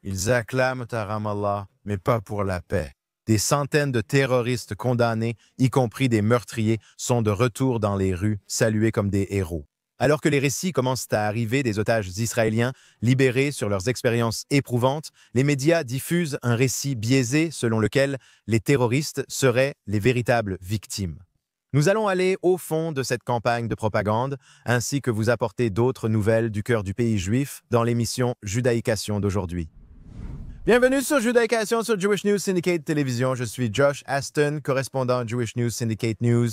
Ils acclament à Ramallah, mais pas pour la paix. Des centaines de terroristes condamnés, y compris des meurtriers, sont de retour dans les rues, salués comme des héros. Alors que les récits commencent à arriver des otages israéliens libérés sur leurs expériences éprouvantes, les médias diffusent un récit biaisé selon lequel les terroristes seraient les véritables victimes. Nous allons aller au fond de cette campagne de propagande, ainsi que vous apporter d'autres nouvelles du cœur du pays juif dans l'émission Judaïcation d'aujourd'hui. Bienvenue sur Judaïcation sur Jewish News Syndicate Télévision. Je suis Josh Aston, correspondant Jewish News Syndicate News.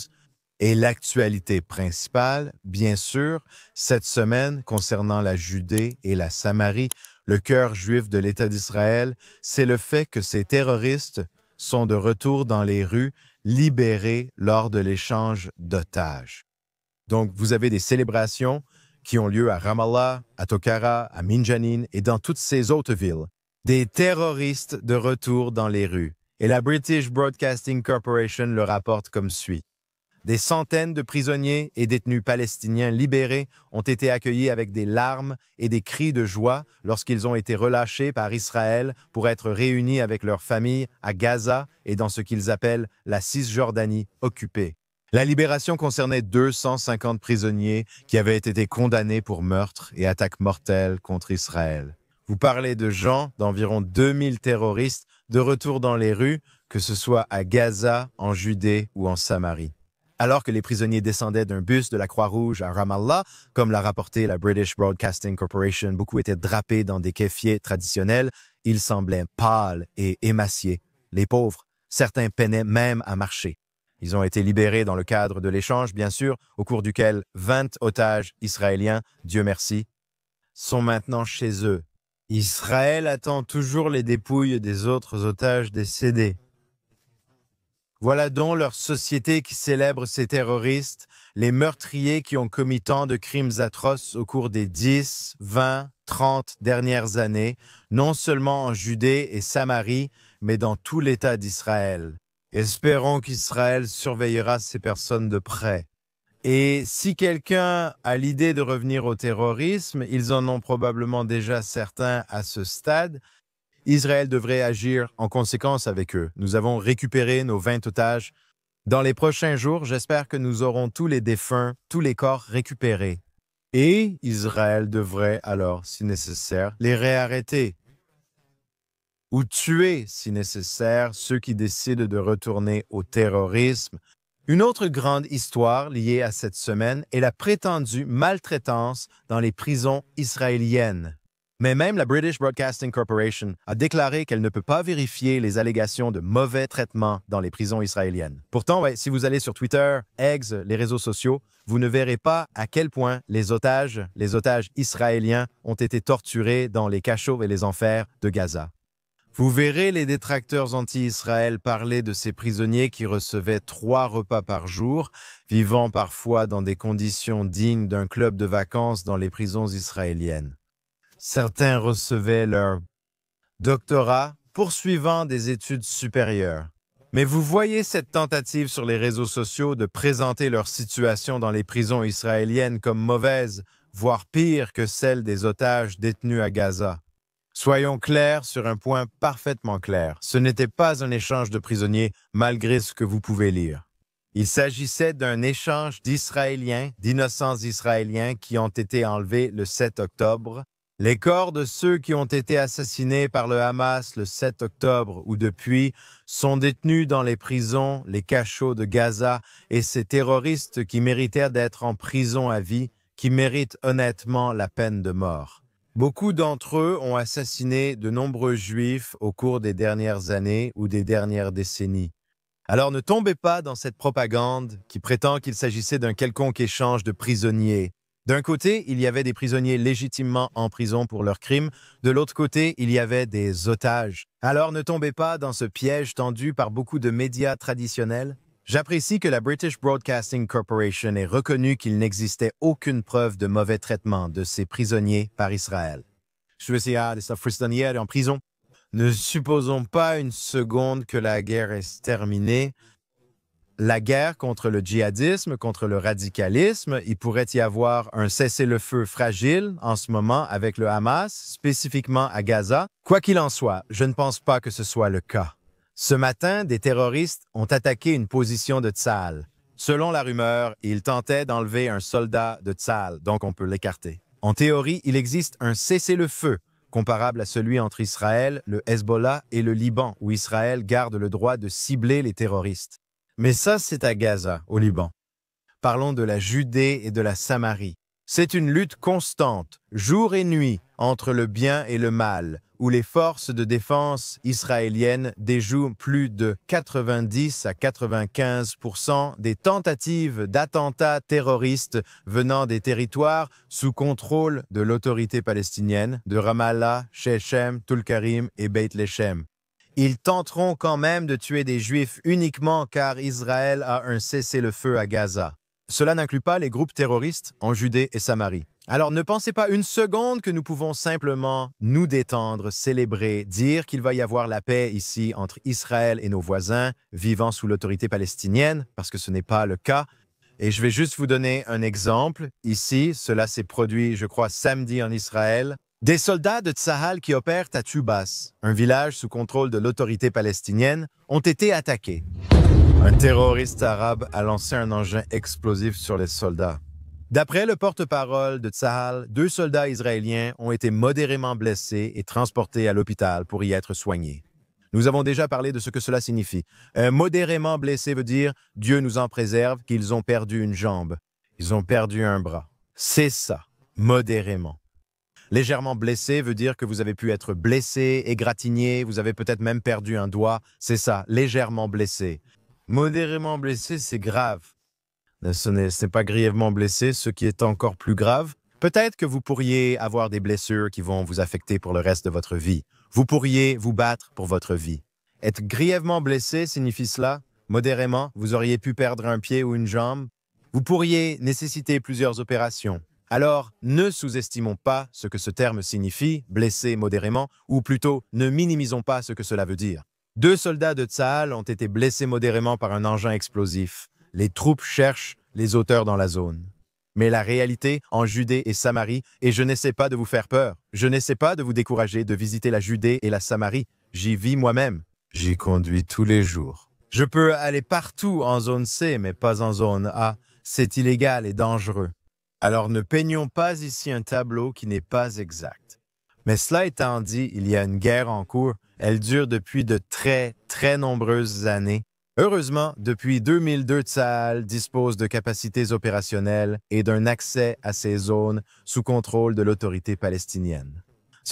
Et l'actualité principale, bien sûr, cette semaine concernant la Judée et la Samarie, le cœur juif de l'État d'Israël, c'est le fait que ces terroristes sont de retour dans les rues, libérés lors de l'échange d'otages. Donc, vous avez des célébrations qui ont lieu à Ramallah, à Tokara, à Minjanin et dans toutes ces autres villes. Des terroristes de retour dans les rues. Et la British Broadcasting Corporation le rapporte comme suit. Des centaines de prisonniers et détenus palestiniens libérés ont été accueillis avec des larmes et des cris de joie lorsqu'ils ont été relâchés par Israël pour être réunis avec leurs familles à Gaza et dans ce qu'ils appellent la Cisjordanie occupée. La libération concernait 250 prisonniers qui avaient été condamnés pour meurtre et attaques mortelles contre Israël. Vous parlez de gens, d'environ 2000 terroristes, de retour dans les rues, que ce soit à Gaza, en Judée ou en Samarie. Alors que les prisonniers descendaient d'un bus de la Croix-Rouge à Ramallah, comme l'a rapporté la British Broadcasting Corporation, beaucoup étaient drapés dans des keffiers traditionnels, ils semblaient pâles et émaciés. Les pauvres, certains peinaient même à marcher. Ils ont été libérés dans le cadre de l'échange, bien sûr, au cours duquel 20 otages israéliens, Dieu merci, sont maintenant chez eux. Israël attend toujours les dépouilles des autres otages décédés. Voilà donc leur société qui célèbre ces terroristes, les meurtriers qui ont commis tant de crimes atroces au cours des 10, 20, 30 dernières années, non seulement en Judée et Samarie, mais dans tout l'État d'Israël. Espérons qu'Israël surveillera ces personnes de près. Et si quelqu'un a l'idée de revenir au terrorisme, ils en ont probablement déjà certains à ce stade, Israël devrait agir en conséquence avec eux. Nous avons récupéré nos 20 otages. Dans les prochains jours, j'espère que nous aurons tous les défunts, tous les corps récupérés. Et Israël devrait alors, si nécessaire, les réarrêter ou tuer, si nécessaire, ceux qui décident de retourner au terrorisme. Une autre grande histoire liée à cette semaine est la prétendue maltraitance dans les prisons israéliennes. Mais même la British Broadcasting Corporation a déclaré qu'elle ne peut pas vérifier les allégations de mauvais traitement dans les prisons israéliennes. Pourtant, si vous allez sur Twitter, X, les réseaux sociaux, vous ne verrez pas à quel point les otages israéliens ont été torturés dans les cachots et les enfers de Gaza. Vous verrez les détracteurs anti-Israël parler de ces prisonniers qui recevaient 3 repas par jour, vivant parfois dans des conditions dignes d'un club de vacances dans les prisons israéliennes. Certains recevaient leur doctorat poursuivant des études supérieures. Mais vous voyez cette tentative sur les réseaux sociaux de présenter leur situation dans les prisons israéliennes comme mauvaise, voire pire que celle des otages détenus à Gaza. Soyons clairs sur un point parfaitement clair. Ce n'était pas un échange de prisonniers malgré ce que vous pouvez lire. Il s'agissait d'un échange d'Israéliens, d'innocents Israéliens qui ont été enlevés le 7 octobre. Les corps de ceux qui ont été assassinés par le Hamas le 7 octobre ou depuis sont détenus dans les prisons, les cachots de Gaza et ces terroristes qui méritaient d'être en prison à vie, qui méritent honnêtement la peine de mort. Beaucoup d'entre eux ont assassiné de nombreux Juifs au cours des dernières années ou des dernières décennies. Alors ne tombez pas dans cette propagande qui prétend qu'il s'agissait d'un quelconque échange de prisonniers. D'un côté, il y avait des prisonniers légitimement en prison pour leurs crimes. De l'autre côté, il y avait des otages. Alors ne tombez pas dans ce piège tendu par beaucoup de médias traditionnels. J'apprécie que la British Broadcasting Corporation ait reconnu qu'il n'existait aucune preuve de mauvais traitement de ces prisonniers par Israël. Je veux dire, des prisonniers en prison. Ne supposons pas une seconde que la guerre est terminée. la guerre contre le djihadisme, contre le radicalisme. Il pourrait y avoir un cessez-le-feu fragile en ce moment avec le Hamas, spécifiquement à Gaza. Quoi qu'il en soit, je ne pense pas que ce soit le cas. Ce matin, des terroristes ont attaqué une position de Tsahal. Selon la rumeur, ils tentaient d'enlever un soldat de Tsahal, donc on peut l'écarter. En théorie, il existe un cessez-le-feu comparable à celui entre Israël, le Hezbollah et le Liban, où Israël garde le droit de cibler les terroristes. Mais ça, c'est à Gaza, au Liban. Parlons de la Judée et de la Samarie. C'est une lutte constante, jour et nuit, entre le bien et le mal, où les forces de défense israéliennes déjouent plus de 90 à 95% des tentatives d'attentats terroristes venant des territoires sous contrôle de l'autorité palestinienne, de Ramallah, Shechem, Tulkarim et Beit Lechem. Ils tenteront quand même de tuer des Juifs uniquement car Israël a un cessez-le-feu à Gaza. Cela n'inclut pas les groupes terroristes en Judée et Samarie. Alors ne pensez pas une seconde que nous pouvons simplement nous détendre, célébrer, dire qu'il va y avoir la paix ici entre Israël et nos voisins vivant sous l'autorité palestinienne, parce que ce n'est pas le cas. Et je vais juste vous donner un exemple. Ici, cela s'est produit, je crois, samedi en Israël. Des soldats de Tsahal qui opèrent à Tubas, un village sous contrôle de l'autorité palestinienne, ont été attaqués. Un terroriste arabe a lancé un engin explosif sur les soldats. D'après le porte-parole de Tsahal, 2 soldats israéliens ont été modérément blessés et transportés à l'hôpital pour y être soignés. Nous avons déjà parlé de ce que cela signifie. Modérément blessé veut dire « Dieu nous en préserve » qu'ils ont perdu une jambe. Ils ont perdu un bras. C'est ça, modérément. Légèrement blessé veut dire que vous avez pu être blessé, égratigné, vous avez peut-être même perdu un doigt. C'est ça, légèrement blessé. Modérément blessé, c'est grave. Ce n'est pas grièvement blessé, ce qui est encore plus grave. Peut-être que vous pourriez avoir des blessures qui vont vous affecter pour le reste de votre vie. Vous pourriez vous battre pour votre vie. Être grièvement blessé signifie cela. Modérément, vous auriez pu perdre un pied ou une jambe. Vous pourriez nécessiter plusieurs opérations. Alors, ne sous-estimons pas ce que ce terme signifie, blessé modérément, ou plutôt, ne minimisons pas ce que cela veut dire. 2 soldats de Tsahal ont été blessés modérément par un engin explosif. Les troupes cherchent les auteurs dans la zone. Mais la réalité en Judée et Samarie, et je n'essaie pas de vous faire peur, je n'essaie pas de vous décourager de visiter la Judée et la Samarie. J'y vis moi-même. J'y conduis tous les jours. Je peux aller partout en zone C, mais pas en zone A. C'est illégal et dangereux. Alors ne peignons pas ici un tableau qui n'est pas exact. Mais cela étant dit, il y a une guerre en cours. Elle dure depuis de très, très nombreuses années. Heureusement, depuis 2002, Tsahal dispose de capacités opérationnelles et d'un accès à ces zones sous contrôle de l'autorité palestinienne.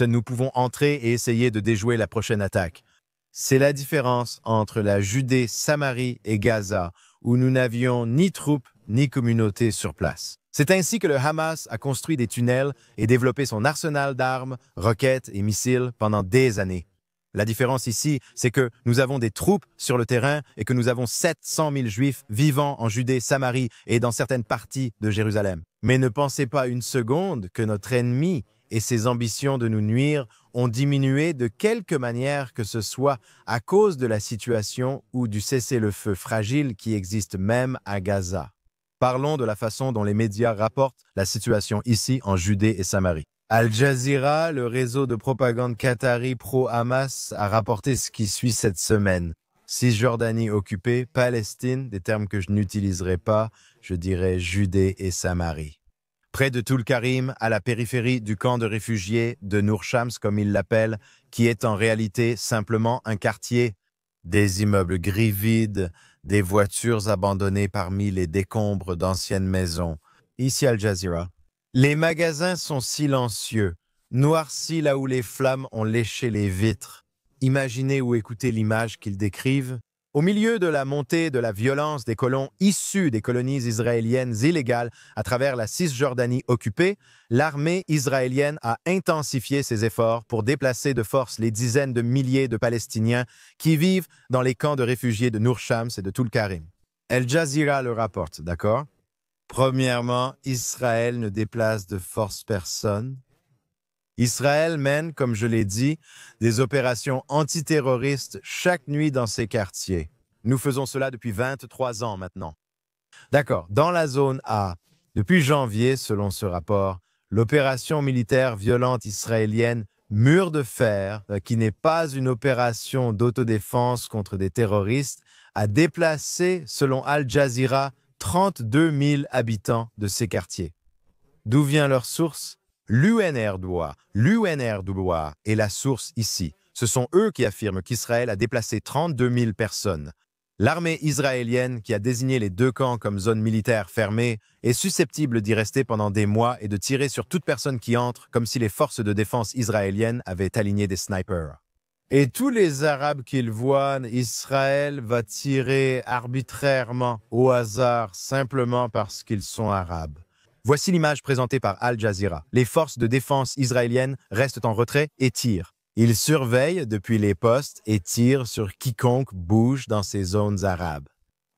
Nous pouvons entrer et essayer de déjouer la prochaine attaque. C'est la différence entre la Judée, Samarie et Gaza, où nous n'avions ni troupes ni communautés sur place. C'est ainsi que le Hamas a construit des tunnels et développé son arsenal d'armes, roquettes et missiles pendant des années. La différence ici, c'est que nous avons des troupes sur le terrain et que nous avons 700 000 Juifs vivant en Judée, Samarie et dans certaines parties de Jérusalem. Mais ne pensez pas une seconde que notre ennemi et ses ambitions de nous nuire ont diminué de quelque manière que ce soit à cause de la situation ou du cessez-le-feu fragile qui existe même à Gaza. Parlons de la façon dont les médias rapportent la situation ici en Judée et Samarie. Al Jazeera, le réseau de propagande qatari pro-Hamas, a rapporté ce qui suit cette semaine. Cisjordanie occupée, Palestine, des termes que je n'utiliserai pas, je dirais Judée et Samarie. Près de Tulkarim, à la périphérie du camp de réfugiés de Nour Shams, comme ils l'appellent, qui est en réalité simplement un quartier. Des immeubles gris vides, des voitures abandonnées parmi les décombres d'anciennes maisons. Ici Al Jazeera. Les magasins sont silencieux, noircis là où les flammes ont léché les vitres. Imaginez ou écoutez l'image qu'ils décrivent. Au milieu de la montée de la violence des colons issus des colonies israéliennes illégales à travers la Cisjordanie occupée, l'armée israélienne a intensifié ses efforts pour déplacer de force les dizaines de milliers de Palestiniens qui vivent dans les camps de réfugiés de Nour Shams et de Tulkarim. Al Jazeera le rapporte, d'accord? Premièrement, Israël ne déplace de force personne. Israël mène, comme je l'ai dit, des opérations antiterroristes chaque nuit dans ces quartiers. Nous faisons cela depuis 23 ans maintenant. D'accord. Dans la zone A, depuis janvier, selon ce rapport, l'opération militaire violente israélienne Mur de fer, qui n'est pas une opération d'autodéfense contre des terroristes, a déplacé, selon Al Jazeera, 32 000 habitants de ces quartiers. D'où vient leur source? L'UNRWA. L'UNRWA est la source ici. Ce sont eux qui affirment qu'Israël a déplacé 32 000 personnes. L'armée israélienne, qui a désigné les deux camps comme zone militaire fermée, est susceptible d'y rester pendant des mois et de tirer sur toute personne qui entre, comme si les forces de défense israéliennes avaient aligné des snipers. Et tous les Arabes qu'ils voient, Israël va tirer arbitrairement, au hasard, simplement parce qu'ils sont Arabes. Voici l'image présentée par Al Jazeera. Les forces de défense israéliennes restent en retrait et tirent. Ils surveillent depuis les postes et tirent sur quiconque bouge dans ces zones arabes.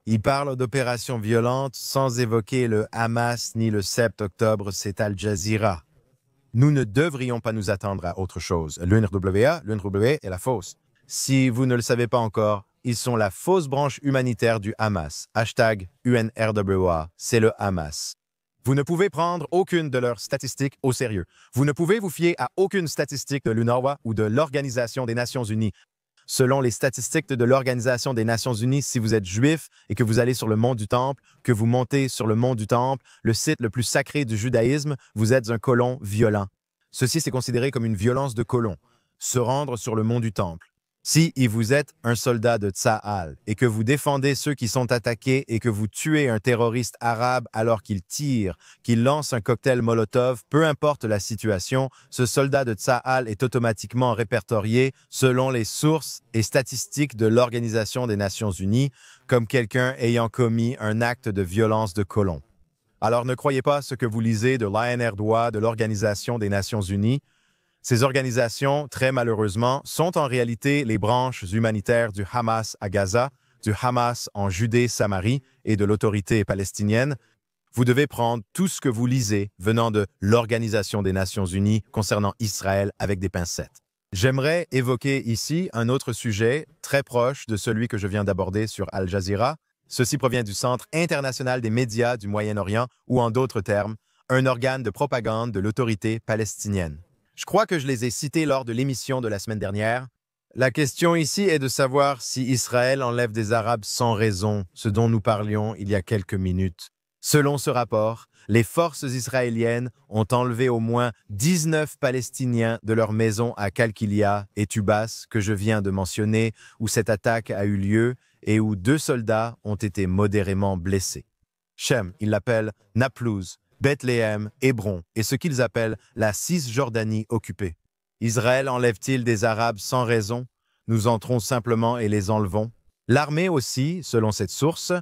Ils parlent d'opérations violentes sans évoquer le Hamas ni le 7 octobre, c'est Al Jazeera. Nous ne devrions pas nous attendre à autre chose. L'UNRWA est la fausse. Si vous ne le savez pas encore, ils sont la fausse branche humanitaire du Hamas. Hashtag UNRWA, c'est le Hamas. Vous ne pouvez prendre aucune de leurs statistiques au sérieux. Vous ne pouvez vous fier à aucune statistique de l'UNRWA ou de l'Organisation des Nations Unies. Selon les statistiques de l'Organisation des Nations Unies, si vous êtes juif et que vous allez sur le mont du Temple, que vous montez sur le mont du Temple, le site le plus sacré du judaïsme, vous êtes un colon violent. Ceci, c'est considéré comme une violence de colon, se rendre sur le mont du Temple. Si vous êtes un soldat de Tsahal et que vous défendez ceux qui sont attaqués et que vous tuez un terroriste arabe alors qu'il tire, qu'il lance un cocktail Molotov, peu importe la situation, ce soldat de Tsahal est automatiquement répertorié selon les sources et statistiques de l'Organisation des Nations Unies comme quelqu'un ayant commis un acte de violence de colon. Alors ne croyez pas ce que vous lisez de l'UNRWA, de l'Organisation des Nations Unies. Ces organisations, très malheureusement, sont en réalité les branches humanitaires du Hamas à Gaza, du Hamas en Judée-Samarie et de l'autorité palestinienne. Vous devez prendre tout ce que vous lisez venant de l'Organisation des Nations Unies concernant Israël avec des pincettes. J'aimerais évoquer ici un autre sujet très proche de celui que je viens d'aborder sur Al Jazeera. Ceci provient du Centre international des médias du Moyen-Orient ou en d'autres termes, un organe de propagande de l'autorité palestinienne. Je crois que je les ai cités lors de l'émission de la semaine dernière. La question ici est de savoir si Israël enlève des Arabes sans raison, ce dont nous parlions il y a quelques minutes. Selon ce rapport, les forces israéliennes ont enlevé au moins 19 Palestiniens de leur maison à Kalkilia et Tubas, que je viens de mentionner, où cette attaque a eu lieu et où 2 soldats ont été modérément blessés. Shem, ils l'appellent Naplouse, Bethléem, Hébron et ce qu'ils appellent la Cisjordanie occupée. Israël enlève-t-il des Arabes sans raison? Nous entrons simplement et les enlevons. L'armée aussi, selon cette source,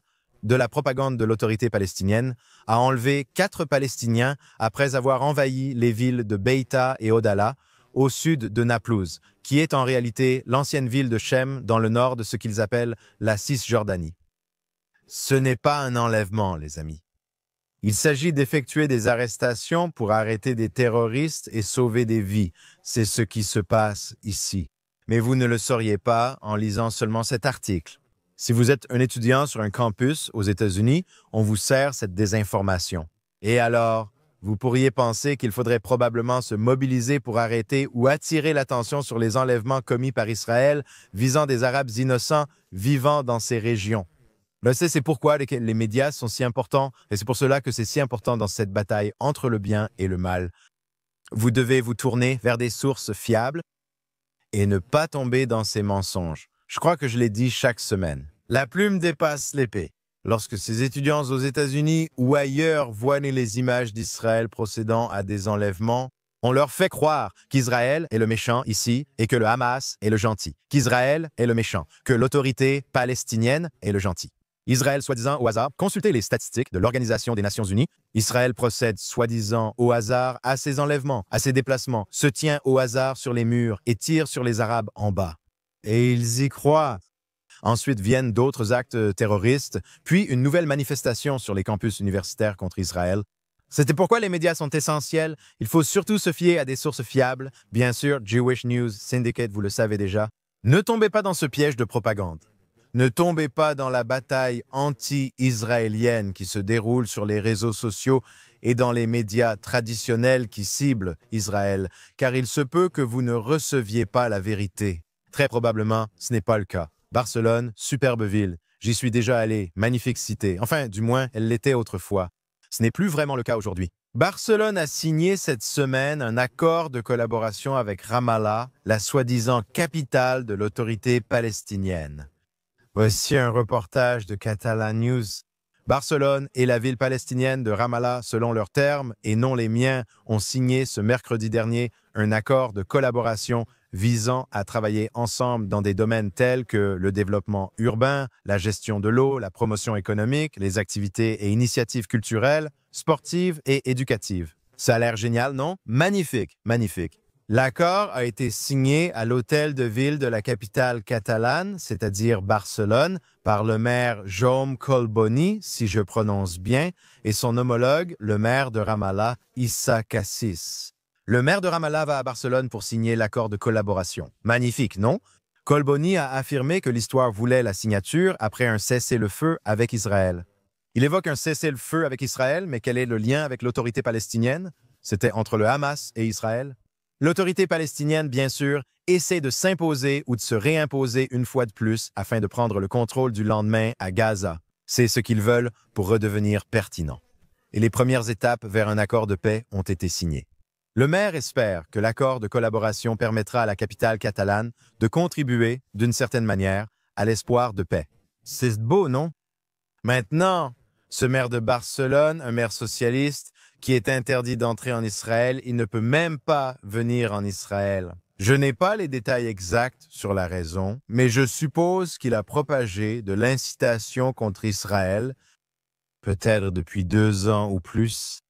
de la propagande de l'autorité palestinienne, a enlevé 4 Palestiniens après avoir envahi les villes de Beïta et Odala, au sud de Naplouse, qui est en réalité l'ancienne ville de Shem dans le nord de ce qu'ils appellent la Cisjordanie. Ce n'est pas un enlèvement, les amis. Il s'agit d'effectuer des arrestations pour arrêter des terroristes et sauver des vies. C'est ce qui se passe ici. Mais vous ne le sauriez pas en lisant seulement cet article. Si vous êtes un étudiant sur un campus aux États-Unis, on vous sert cette désinformation. Et alors, vous pourriez penser qu'il faudrait probablement se mobiliser pour arrêter ou attirer l'attention sur les enlèvements commis par Israël visant des Arabes innocents vivant dans ces régions. C'est pourquoi les médias sont si importants et c'est pour cela que c'est si important dans cette bataille entre le bien et le mal. Vous devez vous tourner vers des sources fiables et ne pas tomber dans ces mensonges. Je crois que je l'ai dit chaque semaine. La plume dépasse l'épée. Lorsque ces étudiants aux États-Unis ou ailleurs voient les images d'Israël procédant à des enlèvements, on leur fait croire qu'Israël est le méchant ici et que le Hamas est le gentil, qu'Israël est le méchant, que l'autorité palestinienne est le gentil. Israël, soi-disant au hasard, consultez les statistiques de l'Organisation des Nations Unies. Israël procède, soi-disant au hasard, à ses enlèvements, à ses déplacements, se tient au hasard sur les murs et tire sur les Arabes en bas. Et ils y croient. Ensuite viennent d'autres actes terroristes, puis une nouvelle manifestation sur les campus universitaires contre Israël. C'était pourquoi les médias sont essentiels. Il faut surtout se fier à des sources fiables. Bien sûr, Jewish News Syndicate, vous le savez déjà. Ne tombez pas dans ce piège de propagande. Ne tombez pas dans la bataille anti-israélienne qui se déroule sur les réseaux sociaux et dans les médias traditionnels qui ciblent Israël, car il se peut que vous ne receviez pas la vérité. Très probablement, ce n'est pas le cas. Barcelone, superbe ville. J'y suis déjà allé, magnifique cité. Enfin, du moins, elle l'était autrefois. Ce n'est plus vraiment le cas aujourd'hui. Barcelone a signé cette semaine un accord de collaboration avec Ramallah, la soi-disant capitale de l'autorité palestinienne. Voici un reportage de Catalan News. Barcelone et la ville palestinienne de Ramallah, selon leurs termes et non les miens, ont signé ce mercredi dernier un accord de collaboration visant à travailler ensemble dans des domaines tels que le développement urbain, la gestion de l'eau, la promotion économique, les activités et initiatives culturelles, sportives et éducatives. Ça a l'air génial, non? Magnifique, magnifique. L'accord a été signé à l'hôtel de ville de la capitale catalane, c'est-à-dire Barcelone, par le maire Jaume Collboni, si je prononce bien, et son homologue, le maire de Ramallah, Issa Cassis. Le maire de Ramallah va à Barcelone pour signer l'accord de collaboration. Magnifique, non? Collboni a affirmé que l'histoire voulait la signature après un cessez-le-feu avec Israël. Il évoque un cessez-le-feu avec Israël, mais quel est le lien avec l'autorité palestinienne? C'était entre le Hamas et Israël. L'autorité palestinienne, bien sûr, essaie de s'imposer ou de se réimposer une fois de plus afin de prendre le contrôle du lendemain à Gaza. C'est ce qu'ils veulent pour redevenir pertinents. Et les premières étapes vers un accord de paix ont été signées. Le maire espère que l'accord de collaboration permettra à la capitale catalane de contribuer, d'une certaine manière, à l'espoir de paix. C'est beau, non? Maintenant, ce maire de Barcelone, un maire socialiste, qui est interdit d'entrer en Israël, il ne peut même pas venir en Israël. Je n'ai pas les détails exacts sur la raison, mais je suppose qu'il a propagé de l'incitation contre Israël, peut-être depuis 2 ans ou plus.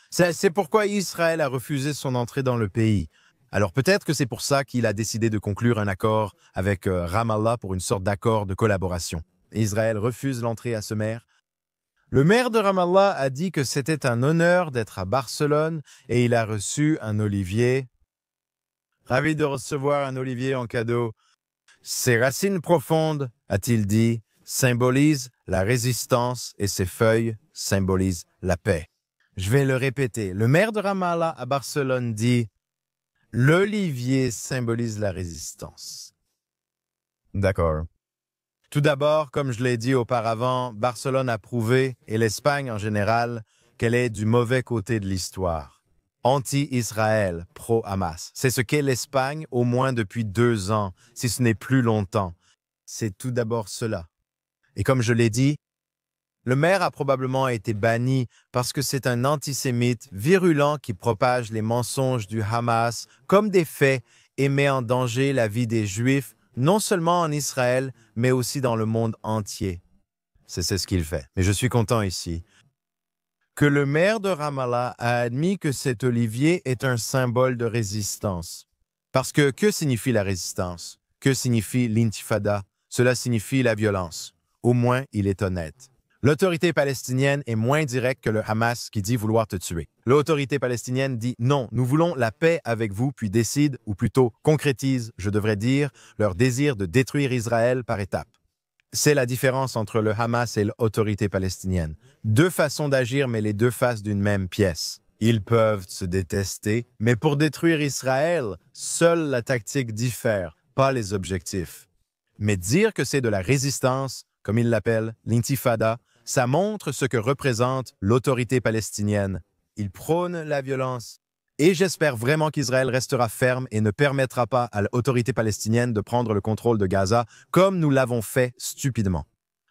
C'est pourquoi Israël a refusé son entrée dans le pays. Alors peut-être que c'est pour ça qu'il a décidé de conclure un accord avec Ramallah pour une sorte d'accord de collaboration. Israël refuse l'entrée à ce maire. Le maire de Ramallah a dit que c'était un honneur d'être à Barcelone et il a reçu un olivier. Ravi de recevoir un olivier en cadeau. Ses racines profondes, a-t-il dit, symbolisent la résistance et ses feuilles symbolisent la paix. Je vais le répéter. Le maire de Ramallah à Barcelone dit « L'olivier symbolise la résistance ». D'accord. Tout d'abord, comme je l'ai dit auparavant, Barcelone a prouvé, et l'Espagne en général, qu'elle est du mauvais côté de l'histoire. Anti-Israël, pro-Hamas. C'est ce qu'est l'Espagne au moins depuis 2 ans, si ce n'est plus longtemps. C'est tout d'abord cela. Et comme je l'ai dit, le maire a probablement été banni parce que c'est un antisémite virulent qui propage les mensonges du Hamas comme des faits et met en danger la vie des Juifs non seulement en Israël, mais aussi dans le monde entier. C'est ce qu'il fait. Mais je suis content ici que le maire de Ramallah a admis que cet olivier est un symbole de résistance. Parce que signifie la résistance? Que signifie l'intifada? Cela signifie la violence. Au moins, il est honnête. L'autorité palestinienne est moins directe que le Hamas qui dit vouloir te tuer. L'autorité palestinienne dit non, nous voulons la paix avec vous, puis décide, ou plutôt concrétise, je devrais dire, leur désir de détruire Israël par étapes. C'est la différence entre le Hamas et l'autorité palestinienne. 2 façons d'agir, mais les 2 faces d'une même pièce. Ils peuvent se détester, mais pour détruire Israël, seule la tactique diffère, pas les objectifs. Mais dire que c'est de la résistance, comme ils l'appellent, l'intifada, ça montre ce que représente l'autorité palestinienne. Ils prônent la violence. Et j'espère vraiment qu'Israël restera ferme et ne permettra pas à l'autorité palestinienne de prendre le contrôle de Gaza comme nous l'avons fait stupidement.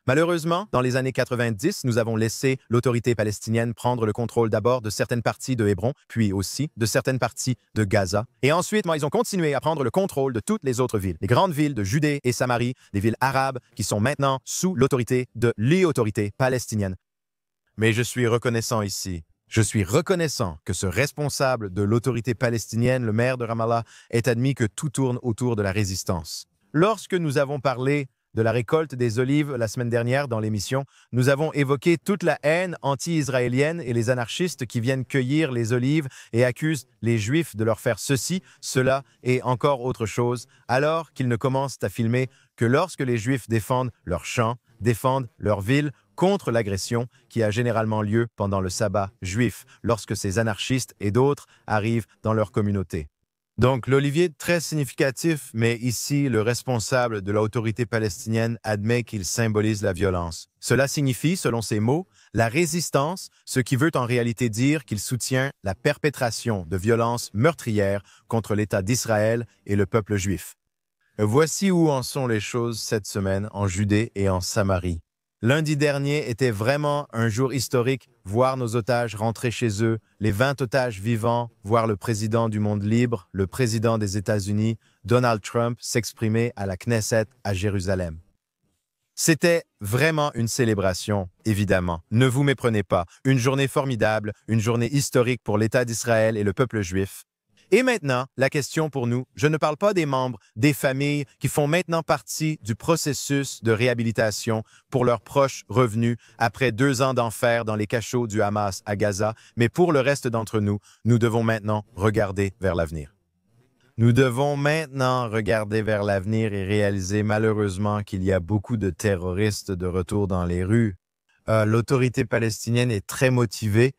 Malheureusement, dans les années 90, nous avons laissé l'autorité palestinienne prendre le contrôle d'abord de certaines parties de Hébron, puis aussi de certaines parties de Gaza. Et ensuite, ils ont continué à prendre le contrôle de toutes les autres villes, les grandes villes de Judée et Samarie, des villes arabes qui sont maintenant sous l'autorité de l'autorité palestinienne. Mais je suis reconnaissant ici. Je suis reconnaissant que ce responsable de l'autorité palestinienne, le maire de Ramallah, ait admis que tout tourne autour de la résistance. Lorsque nous avons parlé de la récolte des olives la semaine dernière dans l'émission, nous avons évoqué toute la haine anti-israélienne et les anarchistes qui viennent cueillir les olives et accusent les Juifs de leur faire ceci, cela et encore autre chose, alors qu'ils ne commencent à filmer que lorsque les Juifs défendent leurs champs, défendent leur ville contre l'agression qui a généralement lieu pendant le sabbat juif, lorsque ces anarchistes et d'autres arrivent dans leur communauté. Donc, l'olivier est très significatif, mais ici, le responsable de l'autorité palestinienne admet qu'il symbolise la violence. Cela signifie, selon ses mots, la résistance, ce qui veut en réalité dire qu'il soutient la perpétration de violences meurtrières contre l'État d'Israël et le peuple juif. Voici où en sont les choses cette semaine en Judée et en Samarie. Lundi dernier était vraiment un jour historique, voir nos otages rentrer chez eux, les 20 otages vivants, voir le président du monde libre, le président des États-Unis, Donald Trump, s'exprimer à la Knesset à Jérusalem. C'était vraiment une célébration, évidemment. Ne vous méprenez pas. Une journée formidable, une journée historique pour l'État d'Israël et le peuple juif. Et maintenant, la question pour nous, je ne parle pas des membres, des familles qui font maintenant partie du processus de réhabilitation pour leurs proches revenus après 2 ans d'enfer dans les cachots du Hamas à Gaza, mais pour le reste d'entre nous, nous devons maintenant regarder vers l'avenir. Nous devons maintenant regarder vers l'avenir et réaliser malheureusement qu'il y a beaucoup de terroristes de retour dans les rues. L'autorité palestinienne est très motivée.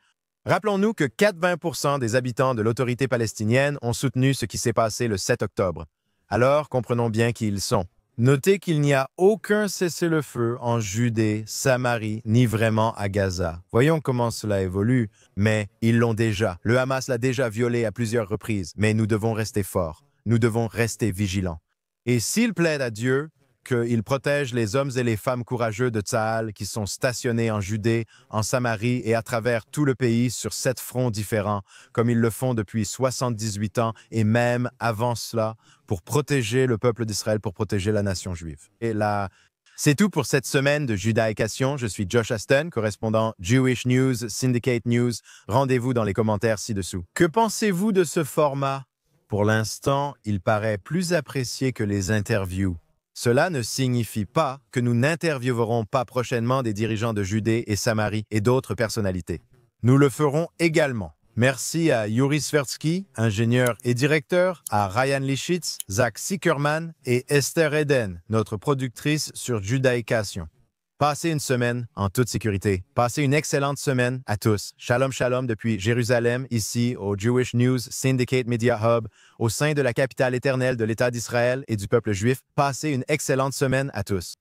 Rappelons-nous que 80% des habitants de l'autorité palestinienne ont soutenu ce qui s'est passé le 7 octobre. Alors, comprenons bien qui ils sont. Notez qu'il n'y a aucun cessez-le-feu en Judée, Samarie, ni vraiment à Gaza. Voyons comment cela évolue, mais ils l'ont déjà. Le Hamas l'a déjà violé à plusieurs reprises, mais nous devons rester forts. Nous devons rester vigilants. Et s'il plaide à Dieu, qu'il protège les hommes et les femmes courageux de Tsahal qui sont stationnés en Judée, en Samarie et à travers tout le pays sur 7 fronts différents, comme ils le font depuis 78 ans et même avant cela, pour protéger le peuple d'Israël, pour protéger la nation juive. Et là, c'est tout pour cette semaine de Judaïcation. Je suis Josh Aston, correspondant Jewish News, Syndicate News. Rendez-vous dans les commentaires ci-dessous. Que pensez-vous de ce format? Pour l'instant, il paraît plus apprécié que les interviews. Cela ne signifie pas que nous n'interviewerons pas prochainement des dirigeants de Judée et Samarie et d'autres personnalités. Nous le ferons également. Merci à Yuri Svertsky, ingénieur et directeur, à Ryan Lischitz, Zach Sickerman et Esther Eden, notre productrice sur Judaïcation. Passez une semaine en toute sécurité. Passez une excellente semaine à tous. Shalom shalom depuis Jérusalem, ici au Jewish News Syndicate Media Hub, au sein de la capitale éternelle de l'État d'Israël et du peuple juif. Passez une excellente semaine à tous.